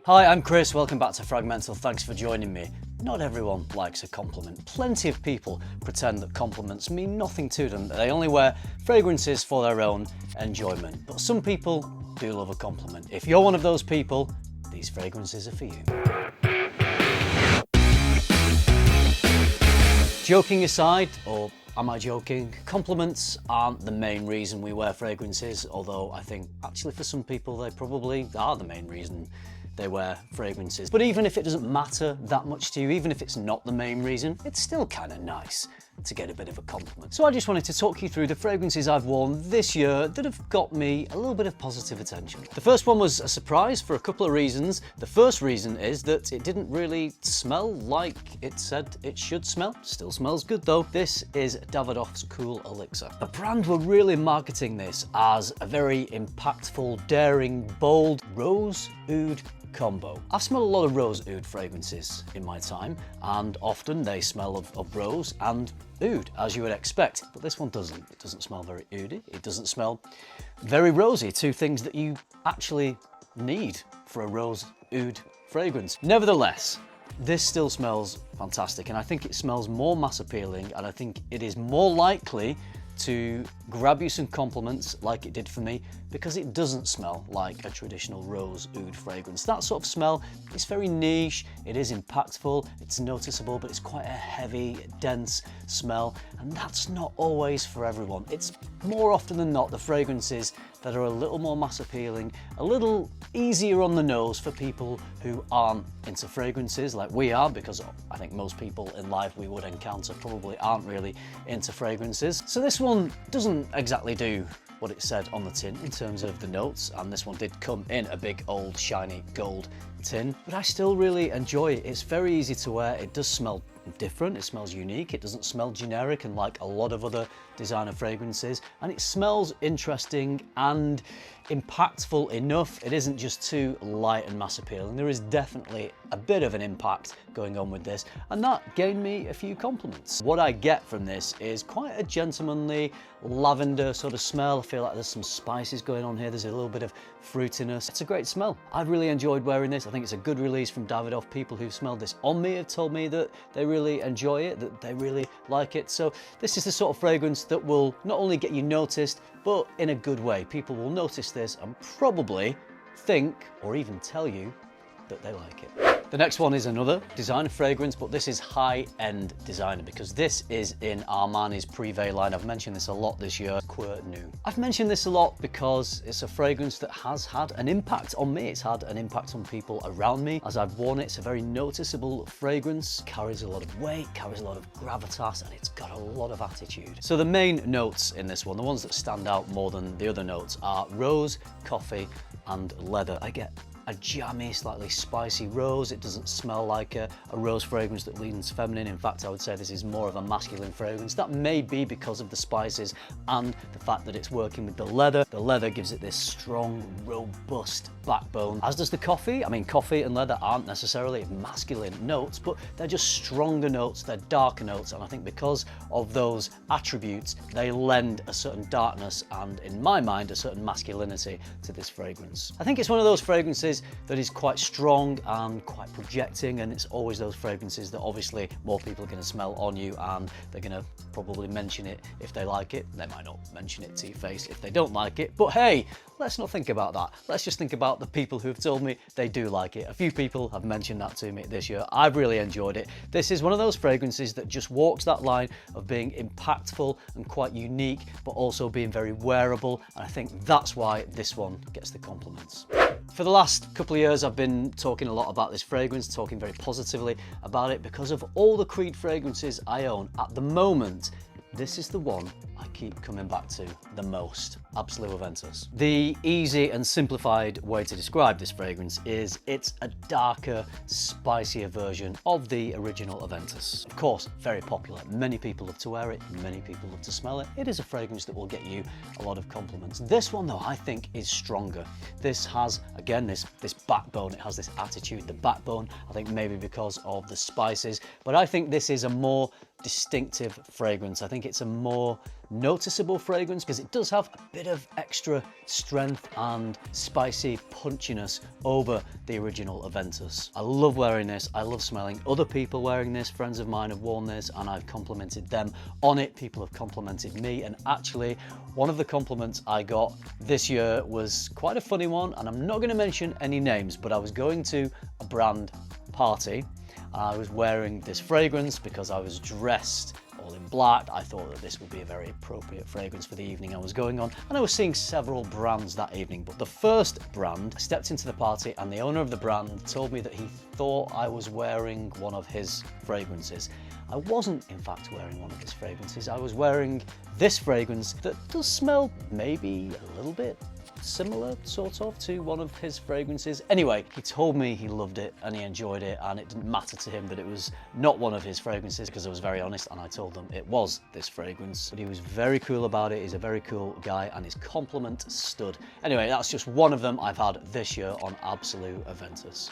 Hi, I'm Chris, welcome back to FRAG-MENTAL, thanks for joining me. Not everyone likes a compliment. Plenty of people pretend that compliments mean nothing to them, that they only wear fragrances for their own enjoyment. But some people do love a compliment. If you're one of those people, these fragrances are for you. Joking aside, or am I joking? Compliments aren't the main reason we wear fragrances, although I think actually for some people they probably are the main reason they wear fragrances. But even if it doesn't matter that much to you, even if it's not the main reason, it's still kind of nice to get a bit of a compliment. So I just wanted to talk you through the fragrances I've worn this year that have got me a little bit of positive attention. The first one was a surprise for a couple of reasons. The first reason is that it didn't really smell like it said it should smell. Still smells good though. This is Davidoff's Cool Elixir. The brand were really marketing this as a very impactful, daring, bold rose oud combo. I've smelled a lot of rose oud fragrances in my time, and often they smell of rose and oud, as you would expect, but this one doesn't. It doesn't smell very oudy. It doesn't smell very rosy, two things that you actually need for a rose oud fragrance. Nevertheless, this still smells fantastic, and I think it smells more mass appealing, and I think it is more likely to grab you some compliments like it did for me, because it doesn't smell like a traditional rose oud fragrance. That sort of smell is very niche, it is impactful, it's noticeable, but it's quite a heavy, dense smell, and that's not always for everyone. It's more often than not the fragrances that are a little more mass appealing, a little easier on the nose for people who aren't into fragrances like we are, because I think most people in life we would encounter probably aren't really into fragrances. So this one doesn't exactly do what it said on the tin in terms of the notes, and this one did come in a big old shiny gold tin, but I still really enjoy it. It's very easy to wear, it does smell different, it smells unique, it doesn't smell generic and like a lot of other designer fragrances, and it smells interesting and impactful enough. It isn't just too light and mass appealing. There is definitely a bit of an impact going on with this, and that gained me a few compliments. What I get from this is quite a gentlemanly lavender sort of smell. I feel like there's some spices going on here, there's a little bit of fruitiness. It's a great smell. I've really enjoyed wearing this. I think it's a good release from Davidoff. People who've smelled this on me have told me that they really enjoy it, that they really like it. So this is the sort of fragrance that will not only get you noticed, but in a good way. People will notice this and probably think or even tell you that they like it. The next one is another designer fragrance, but this is high-end designer because this is in Armani's Privé line. I've mentioned this a lot this year, Cuir. I've mentioned this a lot because it's a fragrance that has had an impact on me. It's had an impact on people around me. As I've worn it, it's a very noticeable fragrance, carries a lot of weight, carries a lot of gravitas, and it's got a lot of attitude. So the main notes in this one, the ones that stand out more than the other notes, are rose, coffee, and leather. I get a jammy, slightly spicy rose. It doesn't smell like a rose fragrance that leans feminine. In fact, I would say this is more of a masculine fragrance. That may be because of the spices and the fact that it's working with the leather. The leather gives it this strong, robust backbone, as does the coffee. I mean, coffee and leather aren't necessarily masculine notes, but they're just stronger notes, they're darker notes, and I think because of those attributes, they lend a certain darkness and, in my mind, a certain masculinity to this fragrance. I think it's one of those fragrances that is quite strong and quite projecting, and it's always those fragrances that obviously more people are going to smell on you, and they're going to probably mention it if they like it. They might not mention it to your face if they don't like it, but hey, let's not think about that. Let's just think about the people who have told me they do like it. A few people have mentioned that to me this year. I've really enjoyed it. This is one of those fragrances that just walks that line of being impactful and quite unique, but also being very wearable, and I think that's why this one gets the compliments. For the last couple of years, I've been talking a lot about this fragrance, talking very positively about it because of all the Creed fragrances I own. At the moment, this is the one I keep coming back to the most, Absolu Aventus. The easy and simplified way to describe this fragrance is it's a darker, spicier version of the original Aventus. Of course, very popular. Many people love to wear it, many people love to smell it. It is a fragrance that will get you a lot of compliments. This one though, I think is stronger. This has, again, this backbone, it has this attitude. The backbone, I think maybe because of the spices, but I think this is a more distinctive fragrance. I think it's a more noticeable fragrance because it does have a bit of extra strength and spicy punchiness over the original Aventus. I love wearing this. I love smelling other people wearing this. Friends of mine have worn this and I've complimented them on it. People have complimented me, and actually one of the compliments I got this year was quite a funny one, and I'm not going to mention any names, but I was going to a brand party and I was wearing this fragrance because I was dressed all in black. I thought that this would be a very appropriate fragrance for the evening I was going on, and I was seeing several brands that evening, but the first brand, I stepped into the party and the owner of the brand told me that he thought I was wearing one of his fragrances. I wasn't in fact wearing one of his fragrances. I was wearing this fragrance that does smell maybe a little bit similar sort of to one of his fragrances. Anyway, he told me he loved it and he enjoyed it, and it didn't matter to him that it was not one of his fragrances because I was very honest and I told him it was this fragrance. But he was very cool about it. He's a very cool guy and his compliment stood. Anyway, that's just one of them I've had this year on Absolu Aventus.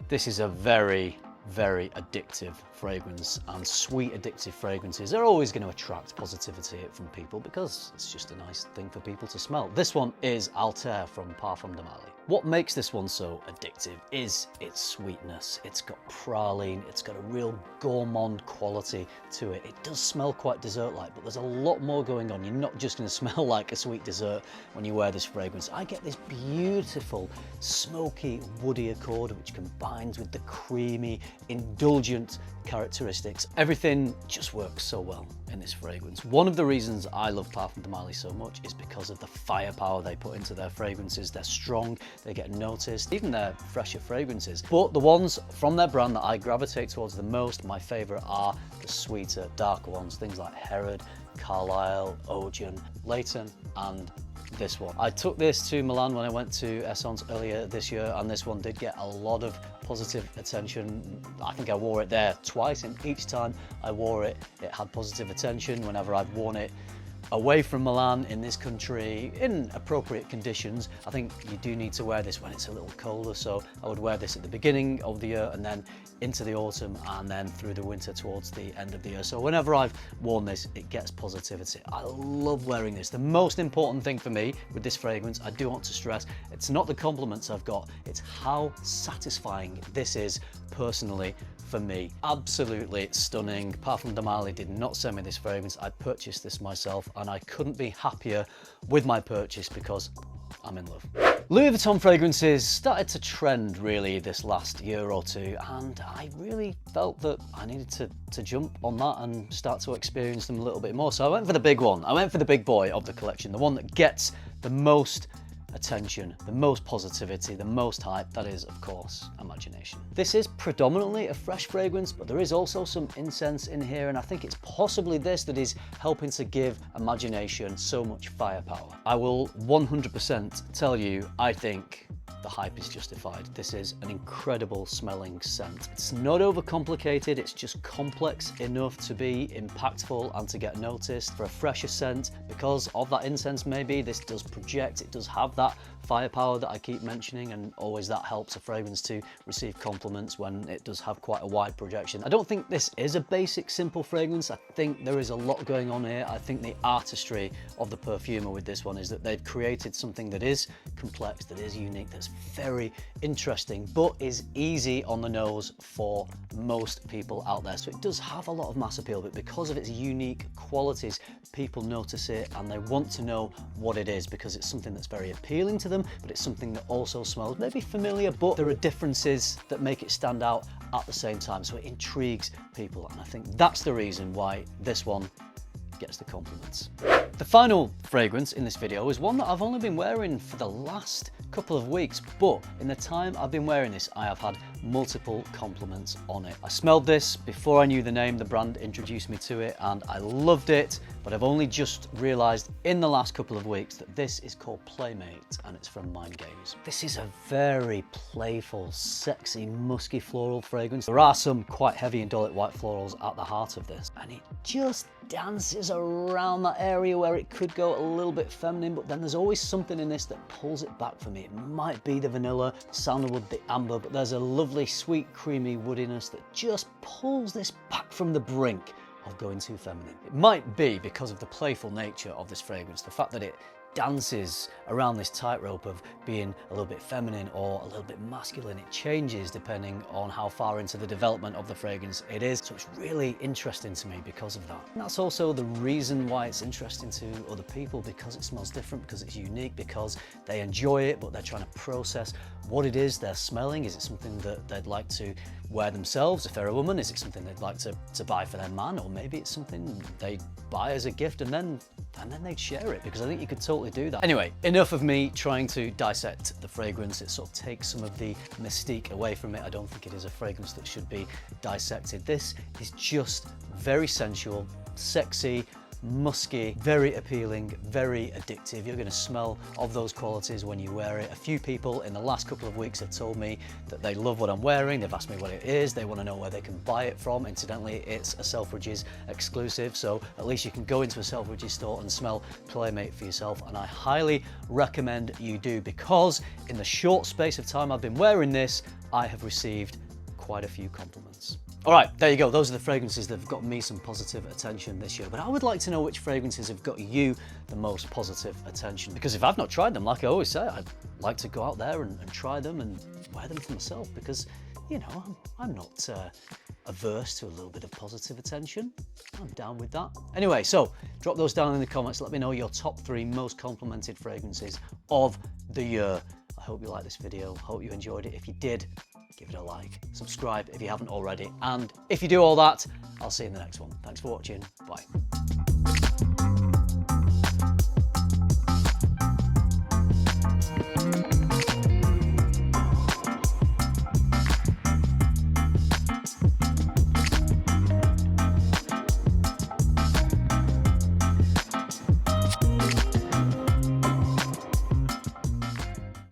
This is a very addictive fragrance, and sweet addictive fragrances are always going to attract positivity from people because it's just a nice thing for people to smell. This one is Althair from Parfums. What makes this one so addictive is its sweetness. It's got praline, it's got a real gourmand quality to it. It does smell quite dessert-like, but there's a lot more going on. You're not just going to smell like a sweet dessert when you wear this fragrance. I get this beautiful, smoky, woody accord which combines with the creamy, indulgent characteristics. Everything just works so well in this fragrance. One of the reasons I love Parfums so much is because of the firepower they put into their fragrances. They're strong, they get noticed, even their fresher fragrances. But the ones from their brand that I gravitate towards the most, my favorite, are the sweeter, darker ones. Things like Herod, Carlisle, Ocean, Leighton, and this one. I took this to Milan when I went to Essence earlier this year, and this one did get a lot of positive attention. I think I wore it there twice, and each time I wore it, it had positive attention. Whenever I've worn it away from Milan in this country in appropriate conditions, I think you do need to wear this when it's a little colder. So I would wear this at the beginning of the year and then into the autumn and then through the winter towards the end of the year. So whenever I've worn this, it gets positivity. I love wearing this. The most important thing for me with this fragrance, I do want to stress, it's not the compliments I've got, it's how satisfying this is personally for me. Absolutely stunning. Parfums did not send me this fragrance. I purchased this myself and I couldn't be happier with my purchase because I'm in love. Louis Vuitton fragrances started to trend really this last year or two, and I really felt that I needed to jump on that and start to experience them a little bit more. So I went for the big one. I went for the big boy of the collection, the one that gets the most attention, the most positivity, the most hype. That is, of course, Imagination. This is predominantly a fresh fragrance, but there is also some incense in here, and I think it's possibly this that is helping to give Imagination so much firepower. I will 100% tell you, I think the hype is justified. This is an incredible smelling scent. It's not overcomplicated, it's just complex enough to be impactful and to get noticed. For a fresher scent, because of that incense maybe, this does project, it does have that firepower that I keep mentioning, and always that helps a fragrance to receive compliments when it does have quite a wide projection. I don't think this is a basic, simple fragrance. I think there is a lot going on here. I think the artistry of the perfumer with this one is that they've created something that is complex, that is unique, that's very interesting, but is easy on the nose for most people out there. So it does have a lot of mass appeal, but because of its unique qualities, people notice it and they want to know what it is, because it's something that's very appealing to them, but it's something that also smells maybe familiar, but there are differences that make it stand out at the same time. So it intrigues people, and I think that's the reason why this one gets the compliments. The final fragrance in this video is one that I've only been wearing for the last couple of weeks, but in the time I've been wearing this, I have had multiple compliments on it. I smelled this before I knew the name. The brand introduced me to it and I loved it, but I've only just realized in the last couple of weeks that this is called Playmate and it's from Mind Games. This is a very playful, sexy, musky floral fragrance. There are some quite heavy indolic white florals at the heart of this, and it just dances around that area where it could go a little bit feminine, but then there's always something in this that pulls it back for me. It might be the vanilla, the sandalwood, the amber, but there's a lovely sweet creamy woodiness that just pulls this back from the brink of going too feminine. It might be because of the playful nature of this fragrance, the fact that it dances around this tightrope of being a little bit feminine or a little bit masculine. It changes depending on how far into the development of the fragrance it is. So it's really interesting to me because of that. And that's also the reason why it's interesting to other people, because it smells different, because it's unique, because they enjoy it, but they're trying to process what it is they're smelling. Is it something that they'd like to wear themselves if they're a woman? Is it something they'd like to buy for their man? Or maybe it's something they buy as a gift and then they'd share it, because I think you could totally do that. Anyway, enough of me trying to dissect the fragrance. It sort of takes some of the mystique away from it. I don't think it is a fragrance that should be dissected. This is just very sensual, sexy, musky, very appealing, very addictive. You're going to smell of those qualities when you wear it. A few people in the last couple of weeks have told me that they love what I'm wearing. They've asked me what it is. They want to know where they can buy it from. Incidentally, it's a Selfridges exclusive, so at least you can go into a Selfridges store and smell Playmate for yourself, and I highly recommend you do, because in the short space of time I've been wearing this, I have received quite a few compliments. All right, there you go. Those are the fragrances that have got me some positive attention this year. But I would like to know which fragrances have got you the most positive attention. Because if I've not tried them, like I always say, I'd like to go out there and try them and wear them for myself. Because, you know, I'm not averse to a little bit of positive attention. I'm down with that. Anyway, so drop those down in the comments. Let me know your top 3 most complimented fragrances of the year. I hope you liked this video. Hope you enjoyed it. If you did, give it a like, subscribe if you haven't already, and if you do all that, I'll see you in the next one. Thanks for watching. Bye.